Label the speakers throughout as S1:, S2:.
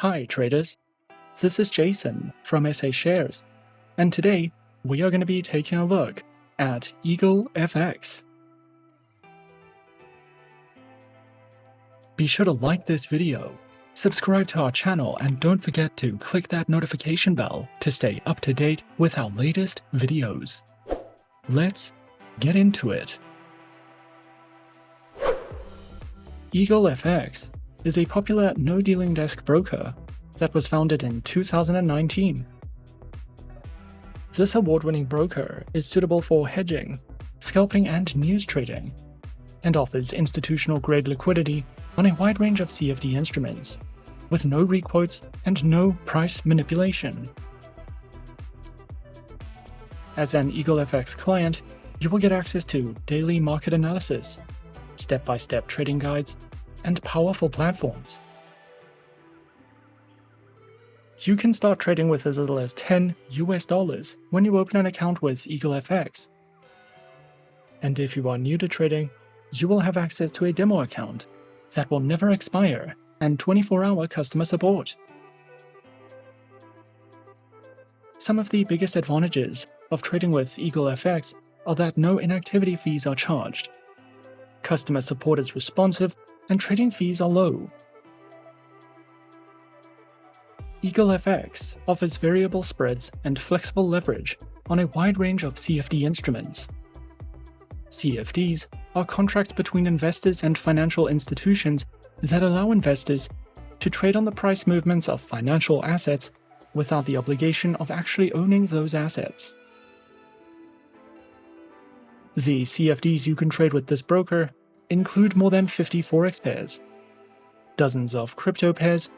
S1: Hi traders, this is Jason from SA Shares, and today we are going to be taking a look at EagleFX. Be sure to like this video, subscribe to our channel, and don't forget to click that notification bell to stay up to date with our latest videos. Let's get into it. EagleFX is a popular no-dealing desk broker that was founded in 2019. This award-winning broker is suitable for hedging, scalping, and news trading, and offers institutional-grade liquidity on a wide range of CFD instruments, with no requotes and no price manipulation. As an EagleFX client, you will get access to daily market analysis, step-by-step trading guides, and powerful platforms. You can start trading with as little as $10 US when you open an account with EagleFX. And if you are new to trading, you will have access to a demo account that will never expire and 24-hour customer support. Some of the biggest advantages of trading with EagleFX are that no inactivity fees are charged, customer support is responsive, and trading fees are low. EagleFX offers variable spreads and flexible leverage on a wide range of CFD instruments. CFDs are contracts between investors and financial institutions that allow investors to trade on the price movements of financial assets without the obligation of actually owning those assets. The CFDs you can trade with this broker include more than 50 forex pairs, dozens of crypto pairs,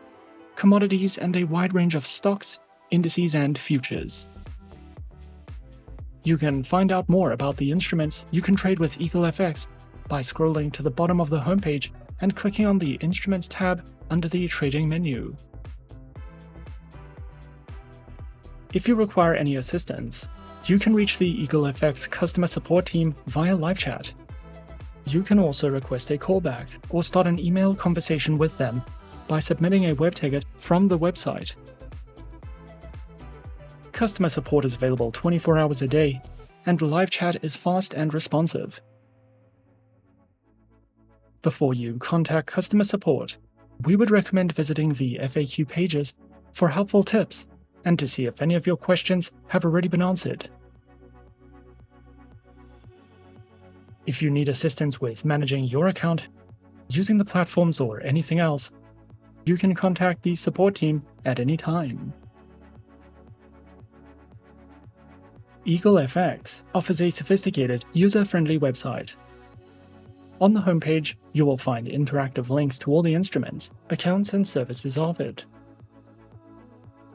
S1: commodities, and a wide range of stocks, indices, and futures. You can find out more about the instruments you can trade with EagleFX by scrolling to the bottom of the homepage and clicking on the Instruments tab under the Trading menu. If you require any assistance, you can reach the EagleFX customer support team via live chat. You can also request a callback or start an email conversation with them by submitting a web ticket from the website. Customer support is available 24 hours a day, and live chat is fast and responsive. Before you contact customer support, we would recommend visiting the FAQ pages for helpful tips and to see if any of your questions have already been answered. If you need assistance with managing your account, using the platforms, or anything else, you can contact the support team at any time. EagleFX offers a sophisticated, user-friendly website. On the homepage, you will find interactive links to all the instruments, accounts, and services offered.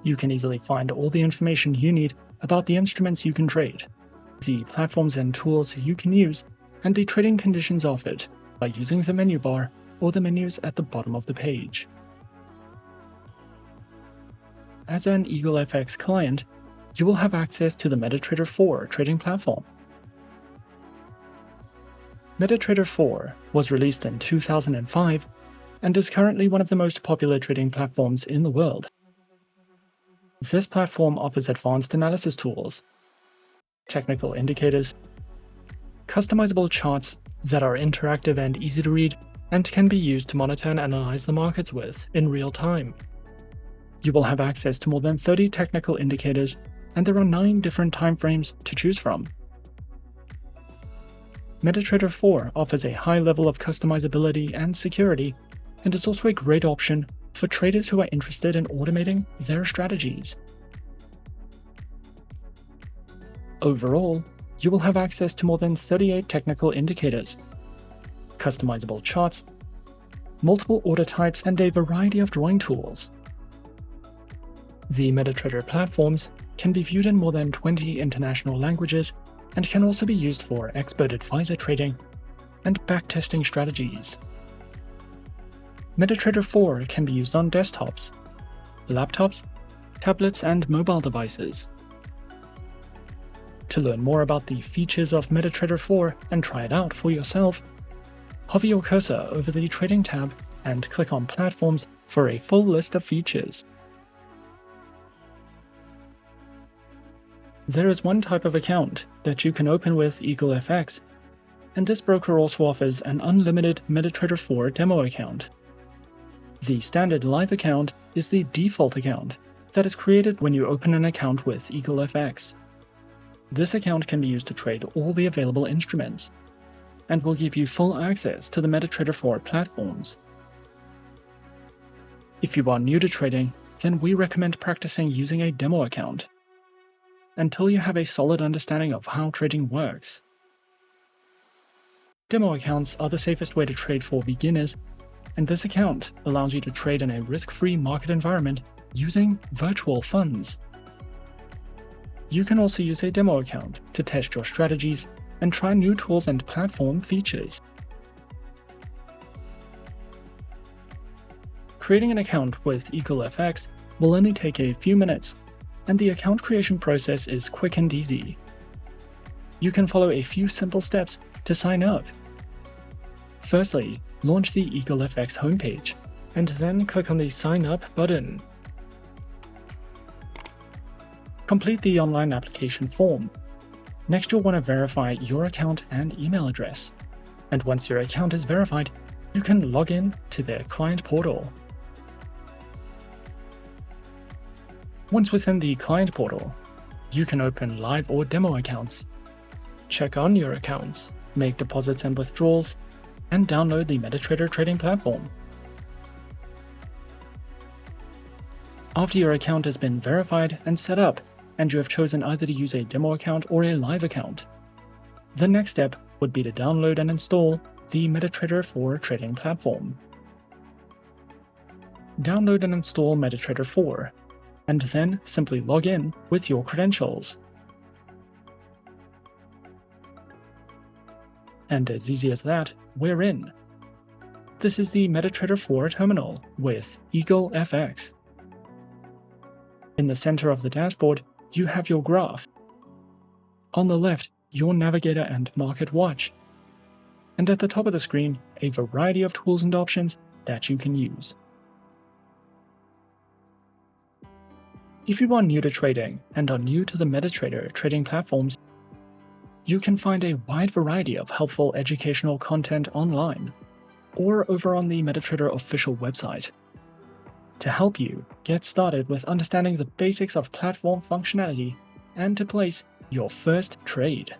S1: You can easily find all the information you need about the instruments you can trade, the platforms and tools you can use, and the trading conditions offered by using the menu bar or the menus at the bottom of the page. As an EagleFX client, you will have access to the MetaTrader 4 trading platform. MetaTrader 4 was released in 2005 and is currently one of the most popular trading platforms in the world. This platform offers advanced analysis tools, technical indicators, customizable charts that are interactive and easy to read and can be used to monitor and analyze the markets with in real time. You will have access to more than 30 technical indicators, and there are 9 different timeframes to choose from. MetaTrader 4 offers a high level of customizability and security, and is also a great option for traders who are interested in automating their strategies. Overall, you will have access to more than 38 technical indicators, customizable charts, multiple order types, and a variety of drawing tools. The MetaTrader platforms can be viewed in more than 20 international languages and can also be used for expert advisor trading and backtesting strategies. MetaTrader 4 can be used on desktops, laptops, tablets, and mobile devices. To learn more about the features of MetaTrader 4 and try it out for yourself, hover your cursor over the Trading tab and click on Platforms for a full list of features. There is one type of account that you can open with EagleFX, and this broker also offers an unlimited MetaTrader 4 demo account. The standard live account is the default account that is created when you open an account with EagleFX. This account can be used to trade all the available instruments, and will give you full access to the MetaTrader 4 platforms. If you are new to trading, then we recommend practicing using a demo account until you have a solid understanding of how trading works. Demo accounts are the safest way to trade for beginners, and this account allows you to trade in a risk-free market environment using virtual funds. You can also use a demo account to test your strategies and try new tools and platform features. Creating an account with EagleFX will only take a few minutes, and the account creation process is quick and easy. You can follow a few simple steps to sign up. Firstly, launch the EagleFX homepage, and then click on the Sign Up button. Complete the online application form. Next, you'll want to verify your account and email address. And once your account is verified, you can log in to their client portal. Once within the client portal, you can open live or demo accounts, check on your accounts, make deposits and withdrawals, and download the MetaTrader trading platform. After your account has been verified and set up, and you have chosen either to use a demo account or a live account, the next step would be to download and install the MetaTrader 4 trading platform. Download and install MetaTrader 4, and then simply log in with your credentials. And as easy as that, we're in. This is the MetaTrader 4 terminal with EagleFX. In the center of the dashboard, you have your graph. On the left, your navigator and market watch. And at the top of the screen, a variety of tools and options that you can use. If you are new to trading and are new to the MetaTrader trading platforms, you can find a wide variety of helpful educational content online or over on the MetaTrader official website to help you get started with understanding the basics of platform functionality and to place your first trade.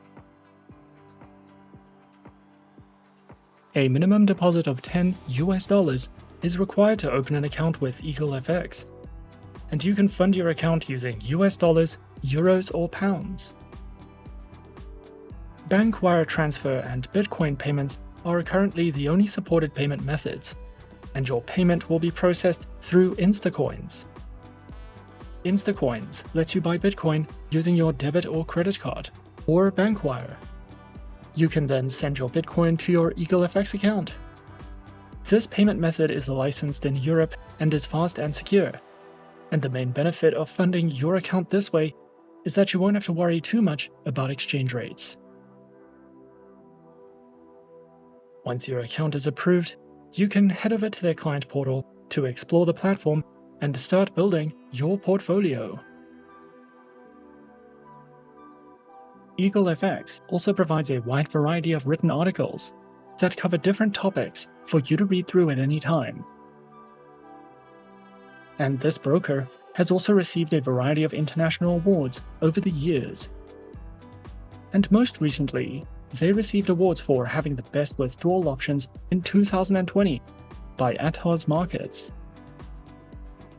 S1: A minimum deposit of $10 is required to open an account with EagleFX, and you can fund your account using US dollars, euros, or pounds. Bank wire transfer and Bitcoin payments are currently the only supported payment methods, and your payment will be processed through Instacoins. Instacoins lets you buy Bitcoin using your debit or credit card, or bank wire. You can then send your Bitcoin to your EagleFX account. This payment method is licensed in Europe and is fast and secure. And the main benefit of funding your account this way is that you won't have to worry too much about exchange rates. Once your account is approved, you can head over to their client portal to explore the platform and start building your portfolio. EagleFX also provides a wide variety of written articles that cover different topics for you to read through at any time. And this broker has also received a variety of international awards over the years. And most recently, they received awards for having the best withdrawal options in 2020 by Atos Markets,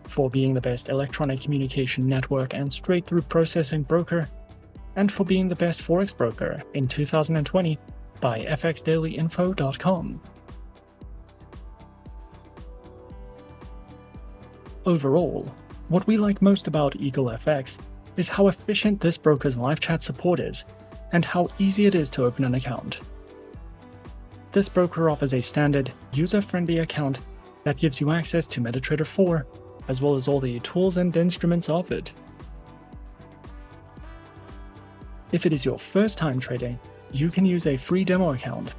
S1: for being the best electronic communication network and straight-through processing broker, and for being the best forex broker in 2020 by fxdailyinfo.com. Overall, what we like most about EagleFX is how efficient this broker's live chat support is, and how easy it is to open an account. This broker offers a standard, user-friendly account that gives you access to MetaTrader 4, as well as all the tools and instruments offered. If it is your first time trading, you can use a free demo account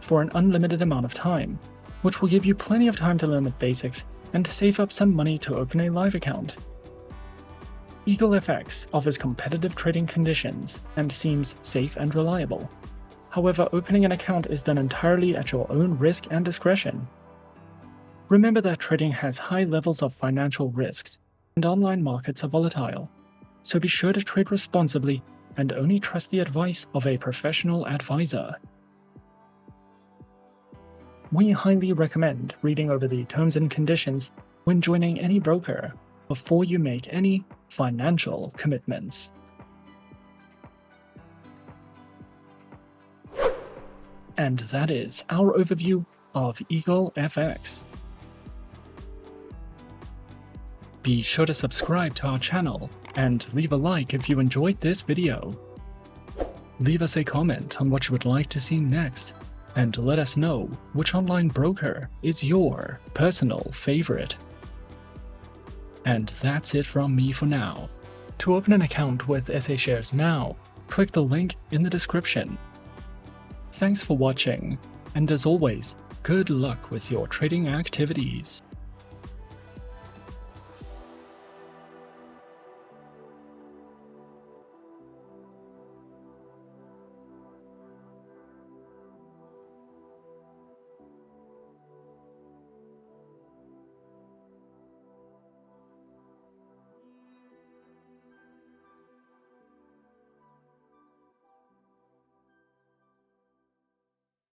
S1: for an unlimited amount of time, which will give you plenty of time to learn the basics and to save up some money to open a live account. EagleFX offers competitive trading conditions and seems safe and reliable. However, opening an account is done entirely at your own risk and discretion. Remember that trading has high levels of financial risks, and online markets are volatile, so be sure to trade responsibly and only trust the advice of a professional advisor. We highly recommend reading over the terms and conditions when joining any broker before you make any financial commitments. And that is our overview of EagleFX. Be sure to subscribe to our channel and leave a like if you enjoyed this video. Leave us a comment on what you would like to see next, and let us know which online broker is your personal favorite. And that's it from me for now. To open an account with SA Shares now, click the link in the description. Thanks for watching, and as always, good luck with your trading activities.